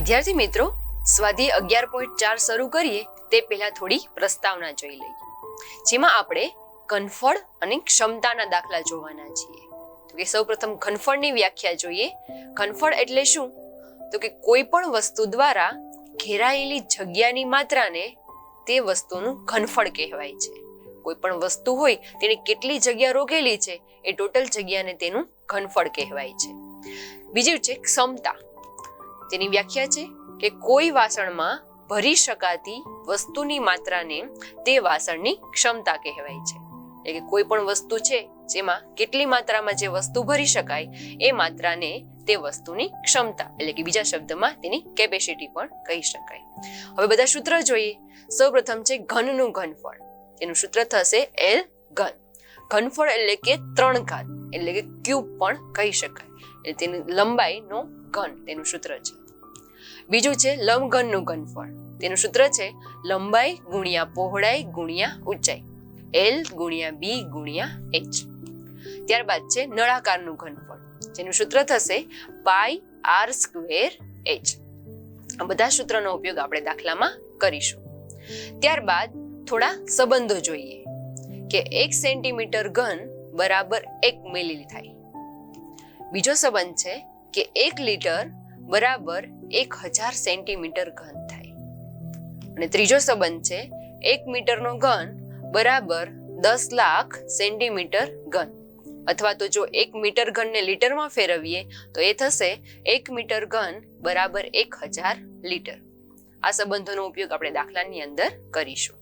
વિદ્યાર્થી મિત્રો, સ્વાધ્યાય 11.4 શરૂ કરીએ તે પહેલા થોડી પ્રસ્તાવના જોઈ લઈએ, જેમાં આપણે ઘનફળ અને ક્ષમતાના દાખલા જોવાના છીએ. તો કે સૌપ્રથમ ઘનફળની વ્યાખ્યા જોઈએ. ઘનફળ એટલે શું? તો કે કોઈ પણ વસ્તુ દ્વારા ઘેરાયેલી જગ્યાની માત્રાને તે વસ્તુનું ઘનફળ કહેવાય છે. કોઈ પણ વસ્તુ હોય તેની કેટલી જગ્યા રોકેલી છે એ ટોટલ જગ્યાને તેનું ઘનફળ કહેવાય છે. બીજું છે ક્ષમતા. તેની વ્યાખ્યા છે કે કોઈ વાસણમાં ભરી શકાતી વસ્તુની માત્રાને તે વાસણની ક્ષમતા કહેવાય છે. એટલે કે કોઈ પણ વસ્તુ છે જેમાં કેટલી માત્રામાં જે વસ્તુ ભરી શકાય એ માત્રાને તે વસ્તુની ક્ષમતા, એટલે કે બીજા શબ્દમાં તેની કેપેસિટી પણ કહી શકાય. હવે બધા સૂત્ર જોઈએ. સૌપ્રથમ છે ઘનનું ઘનફળ. તેનું સૂત્ર થશે L ઘન. ઘનફળ એટલે કે 3 ઘાત, એટલે કે ક્યુબ પણ કહી શકાય. એટલે તેની લંબાઈનો ઘન તેનું સૂત્ર છે. બીજું છે લંબઘનનું ઘનફળ. તેનું સૂત્ર છે લંબાઈ ગુણ્યા પહોળાઈ ગુણ્યા ઊંચાઈ, L ગુણ્યા B ગુણ્યા H. ત્યારબાદ છે નળાકારનું ઘનફળ. જેનું સૂત્ર થશે પાઈ R સ્ક્વેર H. આ બધા સૂત્રનો ઉપયોગ આપણે દાખલામાં કરીશું. ત્યારબાદ થોડા સંબંધો જોઈએ કે 1 સેન્ટીમીટર ઘન બરાબર 1 મિલી થાય. બીજો સંબંધ છે કે 1 લીટર બરાબર 1000 સેન્ટીમીટર ઘન થાય. અને ત્રીજો સંબંધ છે 1 મીટરનો ઘન બરાબર 10 લાખ સેન્ટીમીટર ઘન. અથવા તો જો 1 મીટર ઘનને લીટરમાં ફેરવીએ તો એ થશે 1 મીટર ઘન બરાબર 1000 લીટર. આ સંબંધોનો ઉપયોગ આપણે દાખલાની અંદર કરીશું.